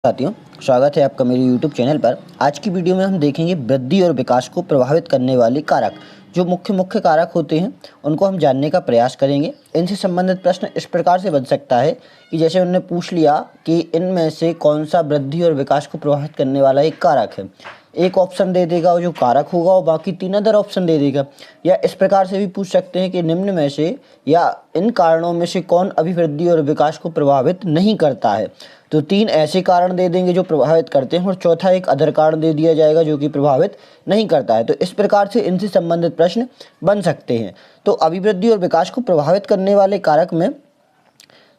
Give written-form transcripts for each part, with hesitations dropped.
साथियों, स्वागत है आपका मेरे YouTube चैनल पर। आज की वीडियो में हम देखेंगे वृद्धि और विकास को प्रभावित करने वाले कारक। जो मुख्य कारक होते हैं उनको हम जानने का प्रयास करेंगे। इनसे संबंधित प्रश्न इस प्रकार से बन सकता है कि जैसे उन्होंने पूछ लिया कि इनमें से कौन सा वृद्धि और विकास को प्रभावित करने वाला एक कारक है। एक ऑप्शन दे देगा वो जो कारक होगा और बाकी 3 अदर ऑप्शन दे देगा। या इस प्रकार से भी पूछ सकते हैं कि निम्न में से या इन कारणों में से कौन अभिवृद्धि और विकास को प्रभावित नहीं करता है। तो 3 ऐसे कारण दे देंगे जो प्रभावित करते हैं और चौथा एक अदर कारण दे दिया जाएगा जो कि प्रभावित नहीं करता है। तो इस प्रकार से इनसे संबंधित प्रश्न बन सकते हैं। तो अभिवृद्धि और विकास को प्रभावित करने वाले कारक में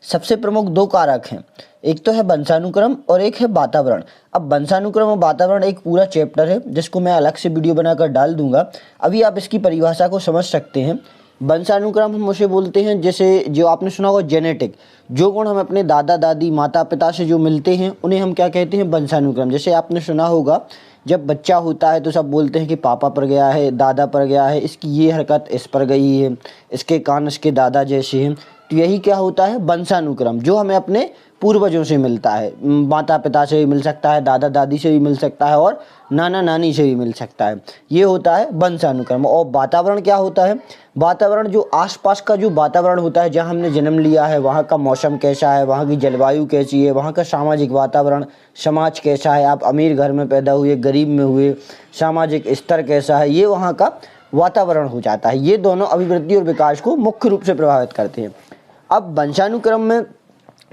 सबसे प्रमुख 2 कारक हैं। एक तो है वंशानुक्रम और एक है वातावरण। अब वंशानुक्रम और वातावरण एक पूरा चैप्टर है जिसको मैं अलग से वीडियो बनाकर डाल दूंगा। अभी आप इसकी परिभाषा को समझ सकते हैं। वंशानुक्रम हम उसे बोलते हैं जैसे जो आपने सुना होगा जेनेटिक, जो गुण हम अपने दादा दादी माता पिता से जो मिलते हैं उन्हें हम क्या कहते हैं, वंशानुक्रम। जैसे आपने सुना होगा जब बच्चा होता है तो सब बोलते हैं कि पापा पर गया है, दादा पर गया है, इसकी ये हरकत इस पर गई है, इसके कान इसके दादा जैसे हैं। तो यही क्या होता है, वंशानुक्रम, जो हमें अपने पूर्वजों से मिलता है। माता पिता से भी मिल सकता है, दादा दादी से भी मिल सकता है और नाना नानी से भी मिल सकता है। ये होता है वंशानुक्रम। और वातावरण क्या होता है, वातावरण जो आसपास का जो वातावरण होता है, जहाँ हमने जन्म लिया है वहाँ का मौसम कैसा है, वहाँ की जलवायु कैसी है, वहाँ का सामाजिक वातावरण, समाज कैसा है, आप अमीर घर में पैदा हुए गरीब में हुए, सामाजिक स्तर कैसा है, ये वहाँ का वातावरण हो जाता है। ये दोनों अभिवृद्धि और विकास को मुख्य रूप से प्रभावित करते हैं। अब वंशानुक्रम में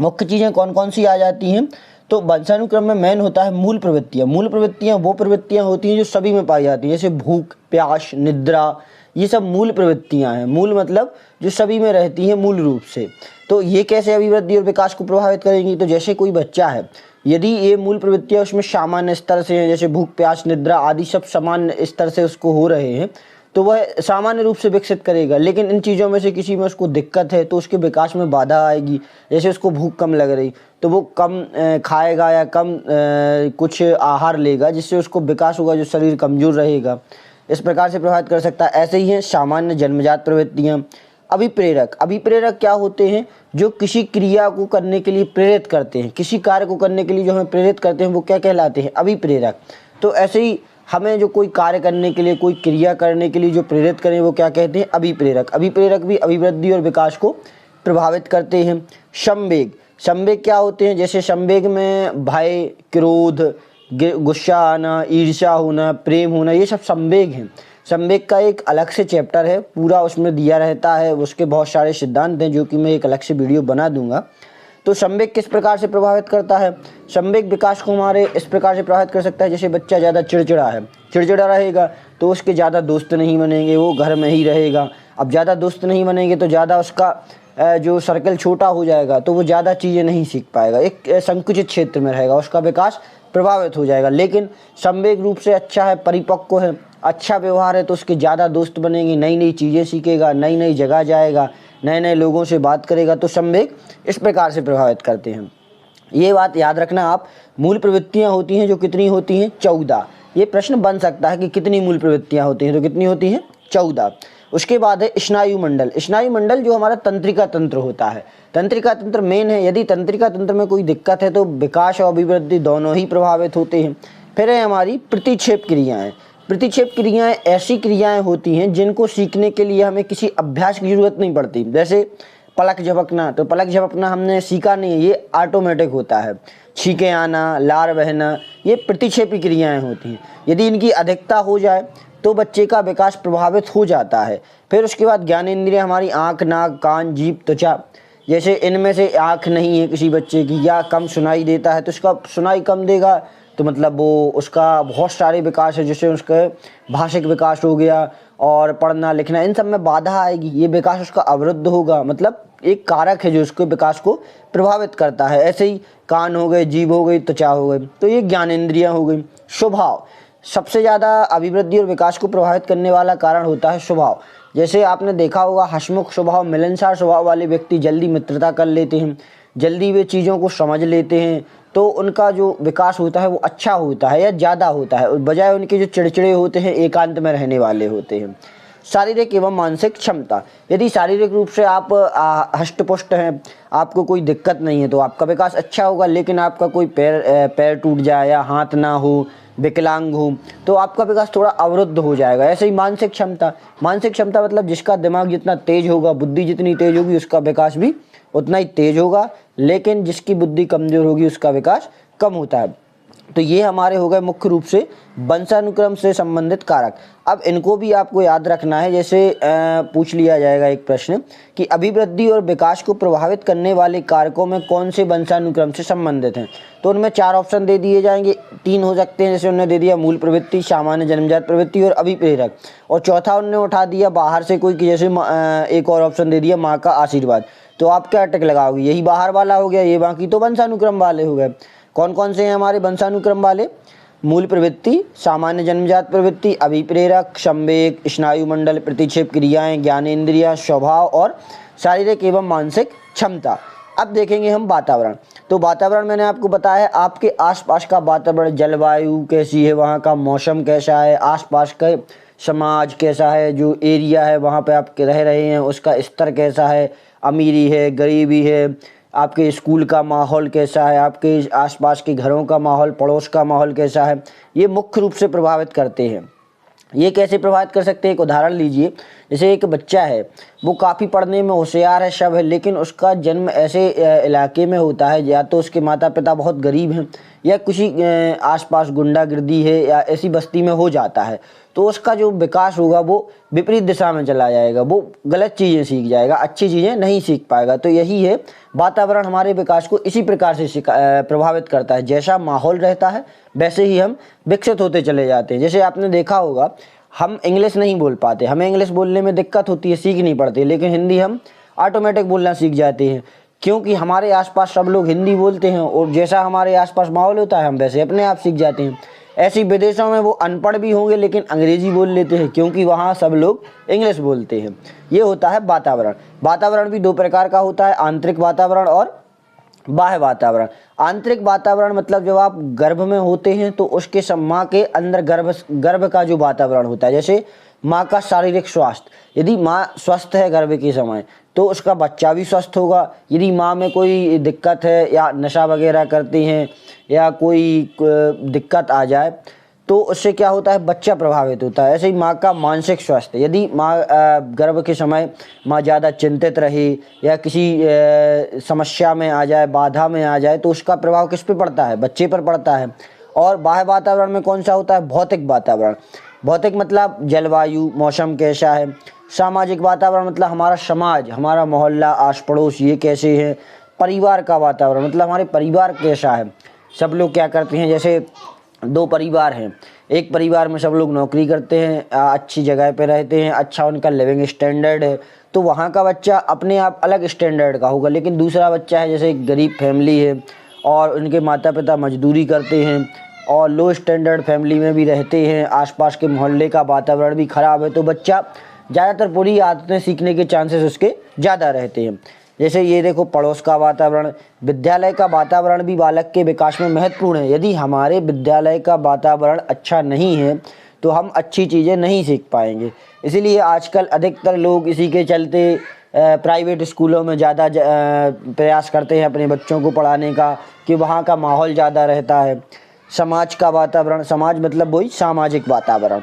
मुख्य चीज़ें कौन कौन सी आ जाती हैं, तो वंशानुक्रम में मेन होता है मूल प्रवृत्तियाँ। मूल प्रवृत्तियाँ वो प्रवृत्तियाँ होती हैं जो सभी में पाई जाती हैं, जैसे भूख, प्यास, निद्रा, ये सब मूल प्रवृत्तियाँ हैं। मूल मतलब जो सभी में रहती हैं मूल रूप से। तो ये कैसे अभिवृद्धि और विकास को प्रभावित करेंगी, तो जैसे कोई बच्चा है, यदि ये मूल प्रवृत्तियाँ उसमें सामान्य स्तर से हैं, जैसे भूख प्यास निद्रा आदि सब सामान्य स्तर से उसको हो रहे हैं, तो वह सामान्य रूप से विकसित करेगा। लेकिन इन चीज़ों में से किसी में उसको दिक्कत है तो उसके विकास में बाधा आएगी। जैसे उसको भूख कम लग रही तो वो कम खाएगा या कम कुछ आहार लेगा, जिससे उसको विकास होगा, जो शरीर कमज़ोर रहेगा। इस प्रकार से प्रभावित कर सकता है। ऐसे ही हैं सामान्य जन्मजात प्रवृत्तियाँ। अभिप्रेरक, अभिप्रेरक क्या होते हैं, जो किसी क्रिया को करने के लिए प्रेरित करते हैं, किसी कार्य को करने के लिए जो हमें प्रेरित करते हैं वो क्या कहलाते हैं, अभिप्रेरक। तो ऐसे ही हमें जो कोई कार्य करने के लिए, कोई क्रिया करने के लिए जो प्रेरित करें वो क्या कहते हैं, अभिप्रेरक। अभिप्रेरक भी अभिवृद्धि और विकास को प्रभावित करते हैं। संवेग, संवेग क्या होते हैं, जैसे संवेग में भय, क्रोध, गुस्सा आना, ईर्ष्या होना, प्रेम होना, ये सब संवेग हैं। संवेग का एक अलग से चैप्टर है, पूरा उसमें दिया रहता है, उसके बहुत सारे सिद्धांत हैं जो कि मैं एक अलग से वीडियो बना दूंगा। तो संवेग किस प्रकार से प्रभावित करता है, संवेग विकास को हमारे इस प्रकार से प्रभावित कर सकता है। जैसे बच्चा ज़्यादा चिड़चिड़ा है, चिड़चिड़ा रहेगा तो उसके ज़्यादा दोस्त नहीं बनेंगे, वो घर में ही रहेगा। अब ज़्यादा दोस्त नहीं बनेंगे तो ज़्यादा उसका जो सर्कल छोटा हो जाएगा, तो वो ज़्यादा चीज़ें नहीं सीख पाएगा, एक संकुचित क्षेत्र में रहेगा, उसका विकास प्रभावित हो जाएगा। लेकिन संवेग रूप से अच्छा है, परिपक्व है, अच्छा व्यवहार है, तो उसके ज़्यादा दोस्त बनेंगे, नई नई चीज़ें सीखेगा, नई नई जगह जाएगा, नए नए लोगों से बात करेगा। तो संवेग इस प्रकार से प्रभावित करते हैं। ये बात याद रखना आप। मूल प्रवृत्तियाँ होती हैं जो कितनी होती हैं, 14। ये प्रश्न बन सकता है कि कितनी मूल प्रवृत्तियाँ होती हैं, तो कितनी होती हैं, 14। उसके बाद है स्नायुमंडल। स्नायुमंडल जो हमारा तंत्रिका तंत्र होता है, तंत्रिका तंत्र मेन है। यदि तंत्रिका तंत्र में कोई दिक्कत है तो विकास और अभिवृद्धि दोनों ही प्रभावित होते हैं। फिर है हमारी प्रतिक्षेप क्रियाएँ। प्रतिक्षेप क्रियाएँ ऐसी क्रियाएँ होती हैं जिनको सीखने के लिए हमें किसी अभ्यास की ज़रूरत नहीं पड़ती। जैसे पलक झपकना, तो पलक झपकना हमने सीखा नहीं है, ये ऑटोमेटिक होता है। छींके आना, लार बहना, ये प्रतिक्षेपी क्रियाएँ होती हैं। यदि इनकी अधिकता हो जाए तो बच्चे का विकास प्रभावित हो जाता है। फिर उसके बाद ज्ञानेंद्रिय हमारी आँख, नाक, कान, जीभ, त्वचा। जैसे इनमें से आँख नहीं है किसी बच्चे की या कम सुनाई देता है तो उसका सुनाई कम देगा, तो मतलब वो उसका बहुत सारे विकास है, जैसे उसका भाषिक विकास हो गया और पढ़ना लिखना, इन सब में बाधा आएगी, ये विकास उसका अवरुद्ध होगा। मतलब एक कारक है जो उसके विकास को प्रभावित करता है। ऐसे ही कान हो गए, जीभ हो गई, त्वचा हो गई, तो ये ज्ञानेंद्रियाँ हो गई। स्वभाव, सबसे ज़्यादा अभिवृद्धि और विकास को प्रभावित करने वाला कारण होता है स्वभाव। जैसे आपने देखा होगा हंसमुख स्वभाव, मिलनसार स्वभाव वाले व्यक्ति जल्दी मित्रता कर लेते हैं, जल्दी वे चीज़ों को समझ लेते हैं, तो उनका जो विकास होता है वो अच्छा होता है या ज़्यादा होता है, बजाय उनके जो चिड़चिड़े होते हैं, एकांत में रहने वाले होते हैं। शारीरिक एवं मानसिक क्षमता, यदि शारीरिक रूप से आप हष्ट-पुष्ट हैं, आपको कोई दिक्कत नहीं है तो आपका विकास अच्छा होगा, लेकिन आपका कोई पैर टूट जाए या हाथ ना हो, विकलांग हो, तो आपका विकास थोड़ा अवरुद्ध हो जाएगा। ऐसे ही मानसिक क्षमता मतलब जिसका दिमाग जितना तेज होगा, बुद्धि जितनी तेज होगी, उसका विकास भी उतना ही तेज होगा, लेकिन जिसकी बुद्धि कमजोर होगी उसका विकास कम होता है। तो ये हमारे हो गए मुख्य रूप से वंशानुक्रम से संबंधित कारक। अब इनको भी आपको याद रखना है, जैसे पूछ लिया जाएगा एक प्रश्न कि अभिवृद्धि और विकास को प्रभावित करने वाले कारकों में कौन से वंशानुक्रम से संबंधित हैं। तो उनमें 4 ऑप्शन दे दिए जाएंगे, 3 हो सकते हैं, जैसे उन्होंने दे दिया मूल प्रवृत्ति, सामान्य जन्मजात प्रवृत्ति और अभिप्रेरक, और चौथा उन्होंने उठा दिया बाहर से कोई, जैसे एक और ऑप्शन दे दिया माँ का आशीर्वाद। तो आप क्या टिक लगाओगे, यही बाहर वाला हो गया, ये बाकी तो वंशानुक्रम वाले हो गए। कौन कौन से हैं हमारे वंशानुक्रम वाले? मूल प्रवृत्ति, सामान्य जन्मजात प्रवृत्ति, अभिप्रेरक, संवेग, स्नायुमंडल, प्रतिक्षेप क्रियाएं, ज्ञानेंद्रिय, स्वभाव और शारीरिक एवं मानसिक क्षमता। अब देखेंगे हम वातावरण। तो वातावरण मैंने आपको बताया है, आपके आसपास का वातावरण, जलवायु कैसी है, वहाँ का मौसम कैसा है, आसपास का समाज कैसा है, जो एरिया है वहाँ पे आप रह रहे हैं उसका स्तर कैसा है, अमीरी है, गरीबी है, आपके स्कूल का माहौल कैसा है, आपके आसपास के घरों का माहौल, पड़ोस का माहौल कैसा है, ये मुख्य रूप से प्रभावित करते हैं। ये कैसे प्रभावित कर सकते हैं, एक उदाहरण लीजिए। जैसे एक बच्चा है, वो काफ़ी पढ़ने में होशियार है, सब है, लेकिन उसका जन्म ऐसे इलाके में होता है, या तो उसके माता पिता बहुत गरीब हैं, या किसी आसपास गुंडागर्दी है, या ऐसी बस्ती में हो जाता है, तो उसका जो विकास होगा वो विपरीत दिशा में चला जाएगा, वो गलत चीज़ें सीख जाएगा, अच्छी चीज़ें नहीं सीख पाएगा। तो यही है, वातावरण हमारे विकास को इसी प्रकार से प्रभावित करता है। जैसा माहौल रहता है वैसे ही हम विकसित होते चले जाते हैं। जैसे आपने देखा होगा, हम इंग्लिश नहीं बोल पाते, हमें इंग्लिश बोलने में दिक्कत होती है, सीख नहीं पड़ती, लेकिन हिंदी हम ऑटोमेटिक बोलना सीख जाते हैं, क्योंकि हमारे आसपास सब लोग हिंदी बोलते हैं, और जैसा हमारे आसपास माहौल होता है हम वैसे अपने आप सीख जाते हैं। ऐसी विदेशों में वो अनपढ़ भी होंगे लेकिन अंग्रेजी बोल लेते हैं, क्योंकि वहाँ सब लोग इंग्लिश बोलते हैं। ये होता है वातावरण। वातावरण भी 2 प्रकार का होता है, आंतरिक वातावरण और बाह्य वातावरण। आंतरिक वातावरण मतलब जब आप गर्भ में होते हैं तो उसके माँ के अंदर गर्भ का जो वातावरण होता है, जैसे माँ का शारीरिक स्वास्थ्य, यदि माँ स्वस्थ है गर्भ के समय तो उसका बच्चा भी स्वस्थ होगा। यदि माँ में कोई दिक्कत है, या नशा वगैरह करती हैं, या कोई दिक्कत आ जाए, तो उससे क्या होता है, बच्चा प्रभावित होता है। ऐसे ही माँ का मानसिक स्वास्थ्य, यदि माँ गर्भ के समय माँ ज़्यादा चिंतित रहे, या किसी समस्या में आ जाए, बाधा में आ जाए, तो उसका प्रभाव किस पे पड़ता है, बच्चे पर पड़ता है। और बाह्य वातावरण में कौन सा होता है, भौतिक वातावरण। भौतिक मतलब जलवायु, मौसम कैसा है। सामाजिक वातावरण मतलब हमारा समाज, हमारा मोहल्ला, आस पड़ोस, ये कैसे है। परिवार का वातावरण मतलब हमारे परिवार कैसा है, सब लोग क्या करते हैं। जैसे 2 परिवार हैं, एक परिवार में सब लोग नौकरी करते हैं, अच्छी जगह पे रहते हैं, अच्छा उनका लिविंग स्टैंडर्ड है, तो वहाँ का बच्चा अपने आप अलग स्टैंडर्ड का होगा। लेकिन दूसरा बच्चा है, जैसे एक गरीब फैमिली है और उनके माता पिता मजदूरी करते हैं और लो स्टैंडर्ड फैमिली में भी रहते हैं, आसपास के मोहल्ले का वातावरण भी ख़राब है, तो बच्चा ज़्यादातर बुरी आदतें सीखने के चांसेस उसके ज़्यादा रहते हैं। जैसे ये देखो, पड़ोस का वातावरण। विद्यालय का वातावरण भी बालक के विकास में महत्वपूर्ण है। यदि हमारे विद्यालय का वातावरण अच्छा नहीं है तो हम अच्छी चीज़ें नहीं सीख पाएंगे। इसीलिए आजकल अधिकतर लोग इसी के चलते प्राइवेट स्कूलों में ज़्यादा प्रयास करते हैं अपने बच्चों को पढ़ाने का, कि वहाँ का माहौल ज़्यादा रहता है। समाज का वातावरण, समाज मतलब वही सामाजिक वातावरण।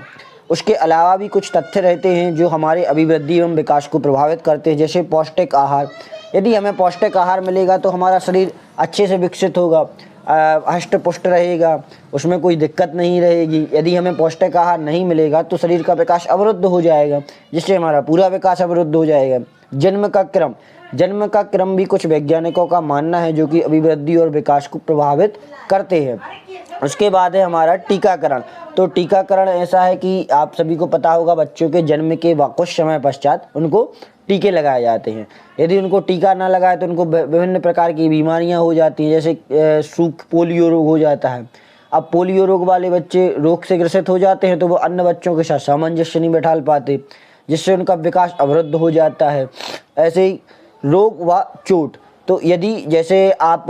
उसके अलावा भी कुछ तथ्य रहते हैं जो हमारे अभिवृद्धि एवं विकास को प्रभावित करते हैं। जैसे पौष्टिक आहार, यदि हमें पौष्टिक आहार मिलेगा तो हमारा शरीर अच्छे से विकसित होगा, हष्ट पुष्ट रहेगा, उसमें कोई दिक्कत नहीं रहेगी। यदि हमें पौष्टिक आहार नहीं मिलेगा तो शरीर का विकास अवरुद्ध हो जाएगा, जिससे हमारा पूरा विकास अवरुद्ध हो जाएगा। जन्म का क्रम भी कुछ वैज्ञानिकों का मानना है जो कि अभिवृद्धि और विकास को प्रभावित करते हैं। उसके बाद है हमारा टीकाकरण। तो टीकाकरण ऐसा है कि आप सभी को पता होगा, बच्चों के जन्म के कुछ समय पश्चात उनको टीके लगाए जाते हैं। यदि उनको टीका ना लगाए तो उनको विभिन्न प्रकार की बीमारियां हो जाती हैं, जैसे पोलियो रोग हो जाता है। अब पोलियो रोग वाले बच्चे रोग से ग्रसित हो जाते हैं तो वो अन्य बच्चों के साथ सामंजस्य नहीं बैठा पाते, जिससे उनका विकास अवरुद्ध हो जाता है। ऐसे ही रोग व चोट, तो यदि जैसे आप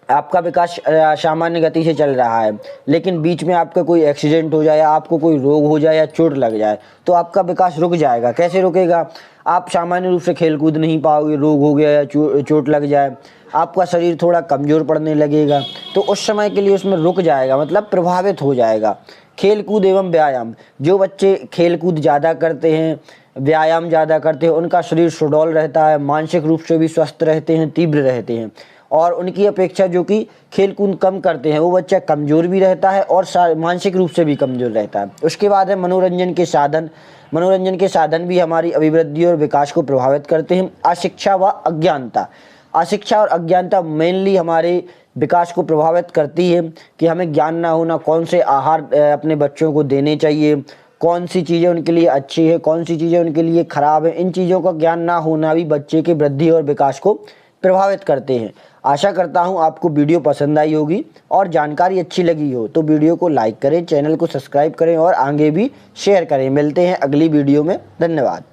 आपका विकास सामान्य गति से चल रहा है, लेकिन बीच में आपका कोई एक्सीडेंट हो जाए या आपको कोई रोग हो जाए या चोट लग जाए तो आपका विकास रुक जाएगा। कैसे रुकेगा? आप सामान्य रूप से खेल कूद नहीं पाओगे, रोग हो गया या चोट लग जाए, आपका शरीर थोड़ा कमज़ोर पड़ने लगेगा, तो उस समय के लिए उसमें रुक जाएगा, मतलब प्रभावित हो जाएगा। खेल कूद एवं व्यायाम, जो बच्चे खेल कूद ज़्यादा करते हैं, व्यायाम ज़्यादा करते हैं, उनका शरीर सुडौल रहता है, मानसिक रूप से भी स्वस्थ रहते हैं, तीव्र रहते हैं। और उनकी अपेक्षा जो कि खेल कूद कम करते हैं, वो बच्चा कमज़ोर भी रहता है और मानसिक रूप से भी कमज़ोर रहता है। उसके बाद है मनोरंजन के साधन। मनोरंजन के साधन भी हमारी अभिवृद्धि और विकास को प्रभावित करते हैं। अशिक्षा व अज्ञानता, अशिक्षा और अज्ञानता मेनली हमारे विकास को प्रभावित करती है कि हमें ज्ञान ना होना, कौन से आहार अपने बच्चों को देने चाहिए, कौन सी चीज़ें उनके लिए अच्छी है, कौन सी चीज़ें उनके लिए ख़राब है, इन चीज़ों का ज्ञान ना होना भी बच्चे की वृद्धि और विकास को प्रभावित करते हैं। आशा करता हूं आपको वीडियो पसंद आई होगी और जानकारी अच्छी लगी हो तो वीडियो को लाइक करें, चैनल को सब्सक्राइब करें और आगे भी शेयर करें। मिलते हैं अगली वीडियो में। धन्यवाद।